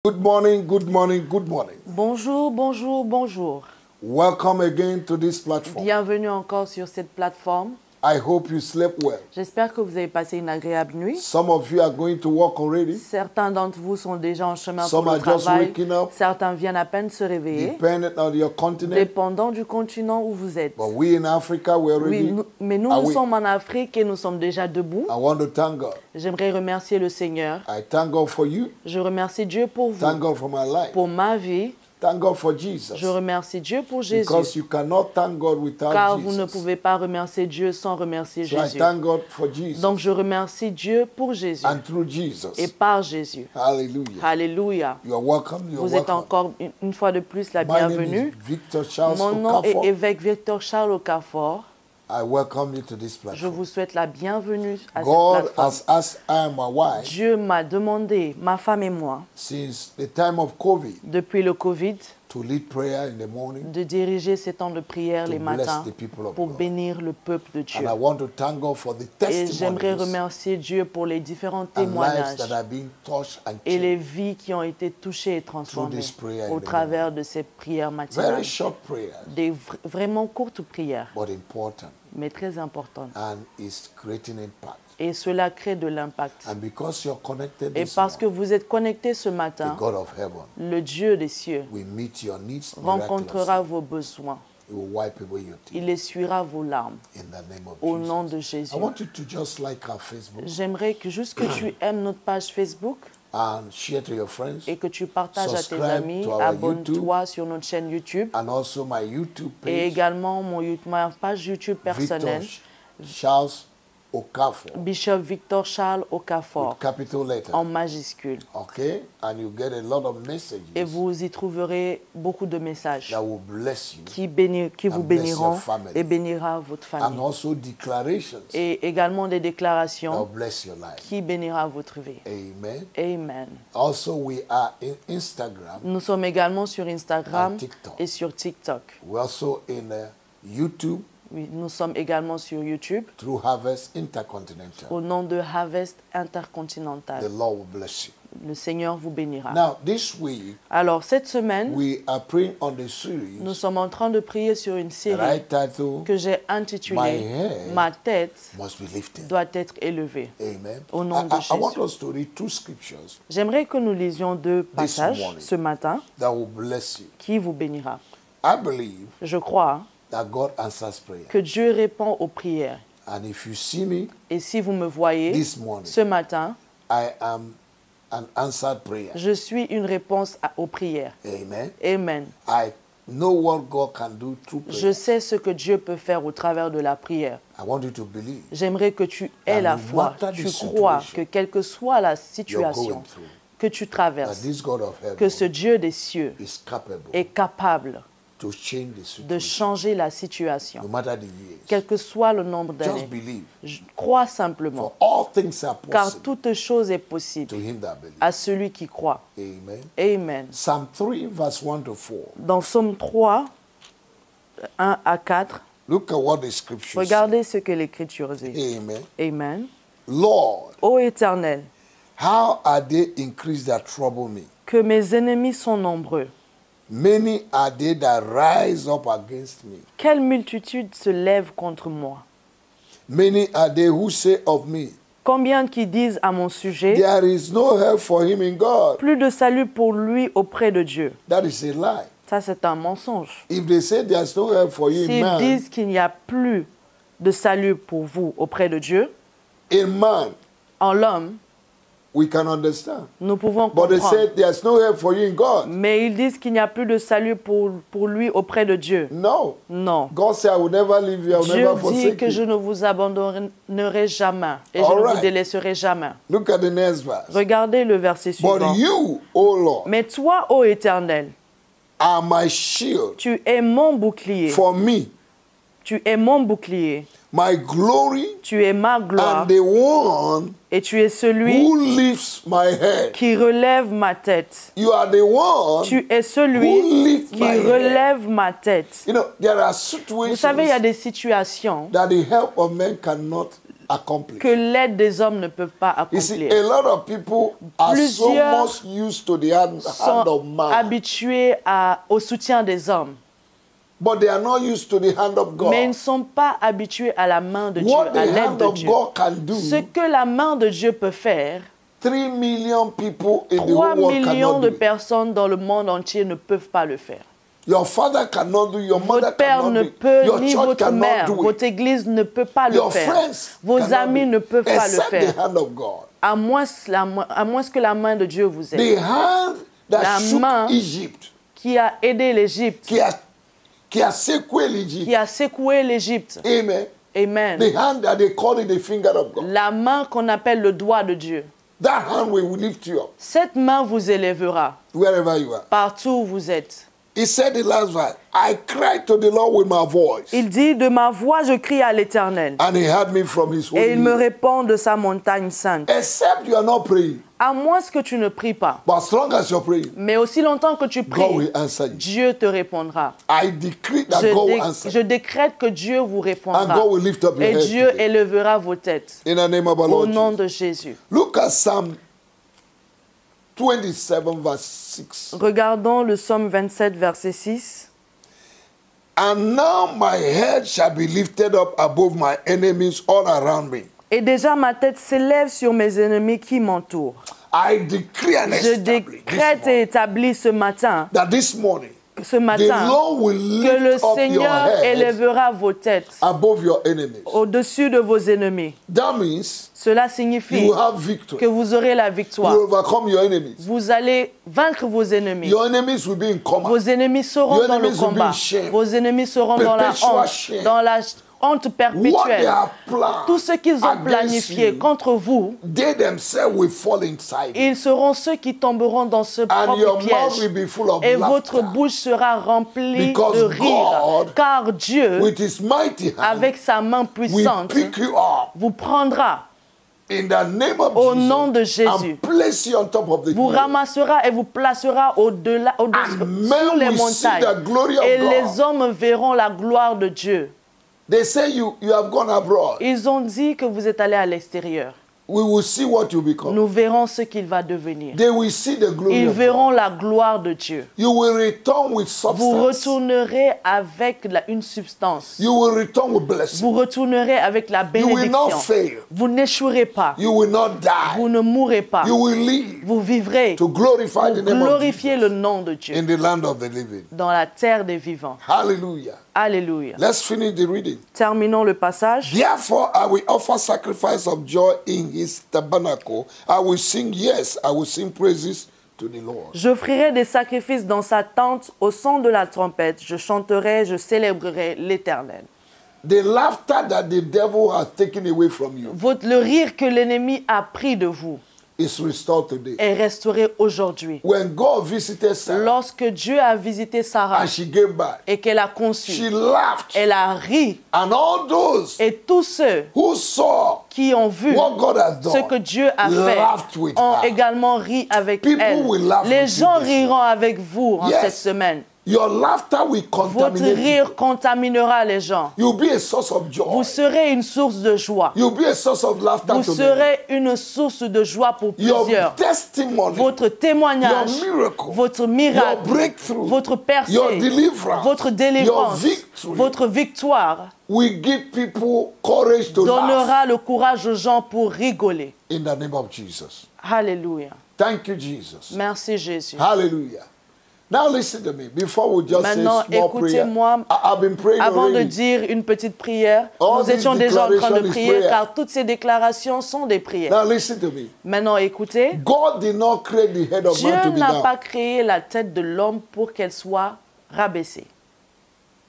Good morning, good morning, good morning. Bonjour, bonjour, bonjour. Welcome again to this platform. Bienvenue encore sur cette plateforme. I hope you slept well. J'espère que vous avez passé une agréable nuit. Some of you are going to work already. Certains d'entre vous sont déjà en chemin Some pour le are just travail. waking up. Certains viennent à peine se réveiller, Depending on your continent. dépendant du continent où vous êtes. But we in Africa, we're already. Oui, mais nous sommes en Afrique et nous sommes déjà debout. I want to thank God. J'aimerais remercier le Seigneur. I thank God for you. Je remercie Dieu pour vous, Thank God for my life. pour ma vie. Thank God for Jesus. Je remercie Dieu pour Jésus. Because you cannot thank God without Car Jesus. vous ne pouvez pas remercier Dieu sans remercier So I Jésus. thank God for Jesus. Donc je remercie Dieu pour Jésus And through Jesus. et par Jésus. Hallelujah. Alléluia. You are welcome. You are Vous êtes welcome. encore une fois de plus la My name bienvenue. is Victor Charles Mon nom est Okafor. évêque Victor Charles Okafor. I welcome you to this Je platform. vous souhaite la bienvenue à cette God plateforme. has asked I and my wife Dieu m'a demandé, ma femme et moi, since the time of COVID depuis le Covid, to lead prayer in the morning de diriger ces temps de prière to les bless matins the people of pour God. bénir le peuple de Dieu. And I want to thank God for the Et j'aimerais testimonies remercier Dieu pour les différents and lives témoignages that have been touched and et les changed. vies qui ont été touchées et transformées this prayer in au the travers de ces prières matinales. Very short prayers, Des vraiment courtes prières, but important, mais très importantes. and it's creating impact. Et cela crée de l'impact. And because you're connected Et this parce que morning, vous êtes connectés ce the matin, God of heaven le Dieu des cieux will meet your needs rencontrera miraculously. vos besoins. He will wipe away your tears Il essuiera vos larmes in the name of au Jesus. nom de Jésus. I want you to just like our Facebook J'aimerais que juste que tu aimes notre page Facebook and share to your friends et que tu partages à tes Subscribe amis. to our Abonne-toi sur notre chaîne YouTube and also my YouTube et page, également ma page YouTube Victor personnelle, Charles Okafor, Bishop Victor Charles Okafor, with capital letter. en majuscule. Okay? And you get a lot of messages Et vous y trouverez beaucoup de messages that will bless you qui vous and bless béniront your family. et bénira votre and famille. also declarations Et également des that will déclarations bless your life. qui bénira votre vie. Amen. Amen. Also, we are in Instagram. Nous sommes également sur Instagram And TikTok. et sur TikTok. We're also in YouTube Oui, nous sommes également sur YouTube through Harvest Intercontinental. au nom de Harvest The Intercontinental. Lord will bless you. Le Seigneur vous bénira. Now, this week, Alors, cette semaine, we are praying on the series nous sommes en train de prier sur une that série I title que j'ai My intitulée head Ma tête Must Be Lifted. doit être élevée. Amen. Au nom de I want Jésus. us to read two scriptures J'aimerais que nous lisions deux passages morning. ce matin that will bless you. qui vous bénira. I believe Je crois that God answers prayer. que Dieu répond aux prières. And if you see me Et si vous me voyez this morning, ce matin, I am an answered prayer. je suis une réponse aux prières. Amen. Amen. I know what God can do through Je prayer. sais ce que Dieu peut faire au travers de la prière. I want you to believe J'aimerais que tu aies la no foi, matter the tu crois situation que quelle que soit la you're situation going through, que tu that traverses, this God of que heaven ce Dieu des cieux is capable est capable to change the de situation, changer la no situation, matter the years. quel que soit le nombre Just d'années. believe. Je crois simplement, For all things are car possible toute chose est to possible him that believes. à celui qui croit. Amen. Amen. Psalm 3, verse 1 to 4. Dans Psaume 3, 1 à 4, Look at what the scripture regardez ce que l'Écriture dit. says. Amen. Amen. Lord, Ô Éternel, how are they increased that trouble me? que mes ennemis sont nombreux. Many are they that rise up against me. Quelle multitude se lève contre moi. Many are they who say of me, Combien qui disent à mon sujet, there is no help for him in God. plus de salut pour lui auprès de Dieu. That is a lie. Ça, c'est un mensonge. If they say there's no help for you in S'ils man, disent qu'il n'y a plus de salut pour vous auprès de Dieu, in man, en l'homme, we can understand. nous pouvons But they comprendre. say there's no help for you in God. Mais ils disent qu'il n'y a plus de salut pour lui auprès de Dieu. No. Non. God said, I will never leave you, I will Dieu never dit forsake que je you. ne vous abandonnerai jamais et je All ne vous right. délaisserai jamais. Look at the next verse. Regardez le verset suivant. But you, O Lord, Mais toi, ô Éternel, are my shield tu es mon bouclier. for me, Tu es mon bouclier. my glory, Tu es ma gloire. and the one Et tu es celui who lifts my head. qui relève ma tête. You are the one Tu es celui who lifts qui my head. relève ma tête. You know, there are Vous savez, il y a situations des situations that the help of men cannot accomplish. que l'aide des hommes ne peuvent pas You see, accomplir. a lot of people are so Plusieurs much used to the hand Sont of man, habitués au soutien des hommes, but they are not used to the hand of mais ils ne God. sont pas habitués à la main de Dieu, What à the l'aide hand de of Dieu. God can do, Ce que la main de Dieu peut faire, 3 million people in the 3 whole world millions cannot de do it. personnes dans le monde entier ne peuvent pas le faire. Your father cannot do, your mother Votre père cannot ne do it, peut, your ni church votre cannot mère, do it, votre église ne peut pas le your faire. friends Vos cannot amis do ne it, peuvent pas le except faire. the hand of God. À moins que la main de Dieu vous aide. The hand that La shook main Egypt, Qui a aidé l'Égypte, qui a secoué l'Égypte. qui a secoué l'Égypte. Amen. Amen. The hand that they call it the finger of God. La main qu'on appelle le doigt de Dieu. That hand will lift you up Cette main vous élèvera wherever you are. partout où vous êtes. He said the last verse, I cried to the Lord with my voice, Il dit, de ma voix je crie à l'Éternel, and he heard me from his et il me holy hill. répond de sa montagne sainte. Except you are not praying, À moins que tu ne pries pas, but as long as you're praying, mais aussi longtemps que tu God pries, will answer you. Dieu te répondra. I decree that God will answer Je décrète que Dieu vous and répondra. God will lift up your Et head Dieu today. élèvera vos têtes. In the name of our Au Lord nom Jesus. de Jésus. Look at Psalm 27 verse 6. Regardons le psaume 27, verset 6. And now my head shall be lifted up above my enemies all around me. Et déjà ma tête s'élève sur mes ennemis qui m'entourent. I decree and Je establish décrète et établis ce matin, that this morning ce the matin, Lord will que le lift up your Seigneur head élèvera vos têtes above your enemies. au-dessus de vos ennemis. That means Cela you signifie will have victory. que vous aurez la You victoire. will overcome your enemies. Vous allez vaincre vos ennemis. Your enemies will be in coma. Vos ennemis seront Your dans le enemies will be combat. in shame. Vos ennemis seront dans la Perpetual honte, shame. dans la honte What they perpétuelle. have planned Tout ce qu'ils ont against planifié you, contre vous, they themselves will fall inside. ils seront ceux qui tomberont dans ce And your propre mouth will piège. be full of Et laughter. votre bouche sera remplie Because de rire. God, Car Dieu, With his mighty hand, avec sa main will puissante, pick you up vous prendra in the name of au Jesus nom de Jésus. and place you on top of the Vous hill. ramassera et vous placera au-delà, And sur men les will see montagnes. the glory of Et God. les hommes verront la gloire de Dieu. They say you have gone abroad. Ils ont dit que vous êtes allé à l'extérieur. We will see what you become. Nous verrons ce qu'il va devenir. They will see the glory Ils of God. verront la gloire de Dieu. You will return with Vous substance. retournerez avec une substance. You will return with blessing. Vous retournerez avec la You will not bénédiction. fail. Vous n'échouerez pas. You will not die. Vous ne mourrez pas. You will live Vous vivrez to glorify pour the name of glorifier Jesus le nom de Dieu in the land of the living. dans la terre des vivants. Hallelujah. Alléluia. Let's finish the reading. Terminons le passage. Therefore, I will offer sacrifice of joy in his tabernacle. I will sing, yes, I will sing praises to the Lord. J'offrirai des sacrifices dans sa tente au son de la trompette. Je chanterai, je célébrerai l'Éternel. The laughter that the devil has taken away from you Le rire que l'ennemi a pris de vous is restored today. est restauré aujourd'hui. When God visited Sarah Lorsque Dieu a visité Sarah and she gave back, et qu'elle a she conçu, laughed. elle a ri. And all those Et tous ceux who saw qui ont vu what God has ce que done Dieu a fait laughed with ont her. également ri avec People elle. will laugh Les with you gens this riront avec vous en Yes. cette semaine. Your laughter will Votre contaminate rire people. contaminera les gens. You'll be a source of joy. Vous serez une source de joie. You'll be a source of laughter Vous to many. serez une source de joie pour Your plusieurs. testimony, Votre témoignage, your miracle, votre your miracle, breakthrough, votre percée, your deliverance, votre your délivrance, victory votre victoire will give people courage to laugh donnera le courage aux gens pour rigoler. in the name of Jesus. Alléluia. Thank you, Jesus. Merci Jésus. Hallelujah. Now listen to me. Before we just Maintenant, say small prayer, écoutez-moi. I've been praying Avant de already. dire une petite prière, All nous these étions déjà en train de declarations is prier prayer. car toutes ces déclarations sont des prières. Now listen to me. Maintenant, écoutez. God did not create the head of Dieu man to be n'a down. pas créé la tête de l'homme pour qu'elle soit rabaissée.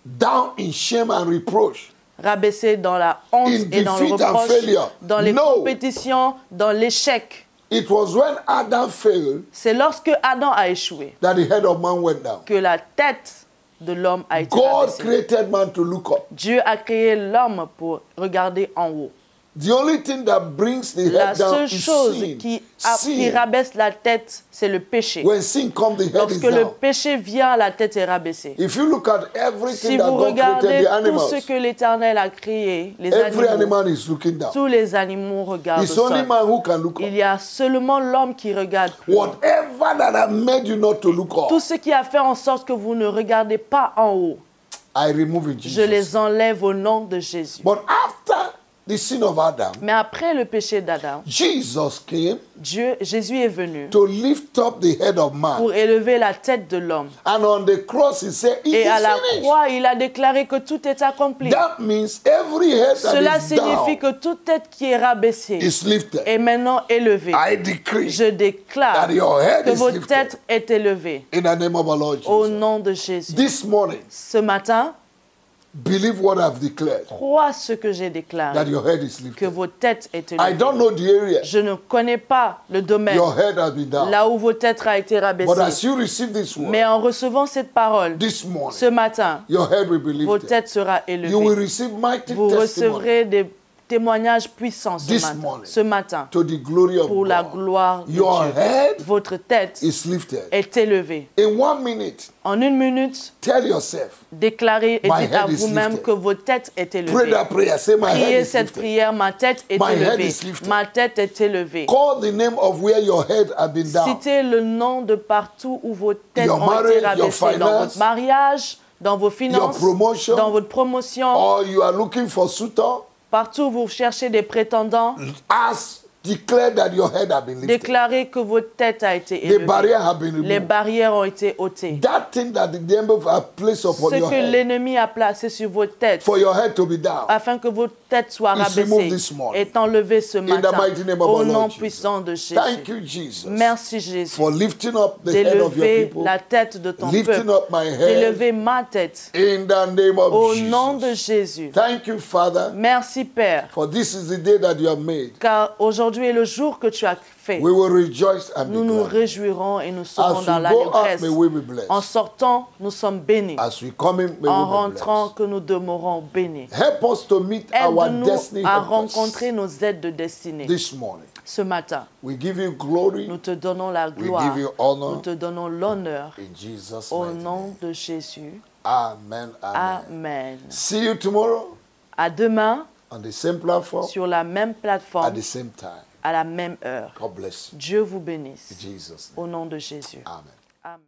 Down in shame and reproach. Rabaissée dans la honte In et dans le defeat and reproche, failure. dans les No. compétitions, dans l'échec. It was when Adam failed C'est lorsque Adam a échoué that the head of man went down. que la tête de l'homme a été God rabaissée. created man to look up. Dieu a créé l'homme pour regarder en haut. The only thing that brings the La head down seule is chose sin. qui Sin. rabaisse la tête, c'est le péché. When sin comes, the head is Lorsque le down. péché vient, la tête est rabaissée. If you look at Si everything that vous God created, regardez the tout animals, ce que l'Éternel a créé, les every animaux, animal is looking down. tous les animaux regardent It's au only sol. man who can look up. Il y a seulement l'homme qui regarde. Whatever that have made you not to look Tout up, ce qui a fait en sorte que vous ne regardez pas en haut, I remove in je Jesus. les enlève au nom de Jésus. But after the sin of Adam, Mais après le péché d'Adam, Jesus came Jésus est venu to lift up the head of man. pour élever la tête de l'homme. And on the cross, he said, it Et à is la finished. croix, il a déclaré que tout est accompli. That means every head Cela that is signifie down que toute tête qui est rabaissée is lifted. est maintenant élevée. I decree Je déclare that your head que is votre lifted tête est élevée in the name of our Lord au Jesus. nom de Jésus. This morning, Ce matin, believe what I've declared, crois ce que j'ai that déclaré, your head is que lifted. votre tête est I élevée. don't know the area Je ne connais pas le domaine your head has been down. là où votre tête a été But as rabaissée. you receive this word, Mais en recevant cette parole, this morning, ce matin, your head will be votre lifted. tête sera You will élevée. receive mighty Vous testimony recevrez des témoignages puissants This morning. ce matin to the glory of pour la God. gloire de Your Dieu. head Votre tête is lifted. est élevée. In 1 minute, En 1 minute, tell yourself, déclarez et My dites à head is vous-même lifted. que votre tête est pray élevée. that prayer. Say, my head Priez is cette lifted. prière, ma tête est My head élevée. is lifted. Ma tête est élevée. Call the name of where your head has been down. Citez le nom de partout où vos têtes Your ont marriage, été your rabaissées. Dans finance, votre mariage, dans vos finances, promotion, dans votre promotion, Or you are looking for suitor, partout où vous cherchez des prétendants. ask, declare that your head has been lifted. Déclarez que votre tête a été The élevée. barrier has been Les removed. barrières ont été ôtées. That thing that the devil has placed upon Ce your que head l'ennemi a placé sur votre tête, for your head to be down. afin que votre tête soit Is removed rabaissée, this morning. est enlevée ce matin. mighty name of Au our nom Lord Jesus. puissant de Jésus. Thank you, Jesus, Merci Jésus for lifting up the head of your d'élever people, la tête de ton lifting peuple, up my head d'élever ma tête. in the name of Au Jesus. nom de Jésus. Thank you, Father, Merci Père, for this is the day that you have made. car aujourd'hui est le jour que tu as fait. We will rejoice and be Nous nous glad. réjouirons et nous serons As dans we go out, l'allégresse. may we be blessed. En sortant, nous sommes bénis. As we come in, may En we be rentrant, blessed. que nous demeurons bénis. Help us to meet our Aide-nous destiny à helpers rencontrer nos aides de destinée. this morning. Ce matin, We give you glory nous te donnons la We gloire. give you honor. Nous te donnons l'honneur. in Jesus' Au mighty name. nom de Jésus. Amen. Amen. Amen. See you tomorrow À demain, on the same platform sur la même at plateforme, the same time. à la même heure. God bless you. Dieu vous bénisse. In Jesus' name. Au nom de Jésus. Amen.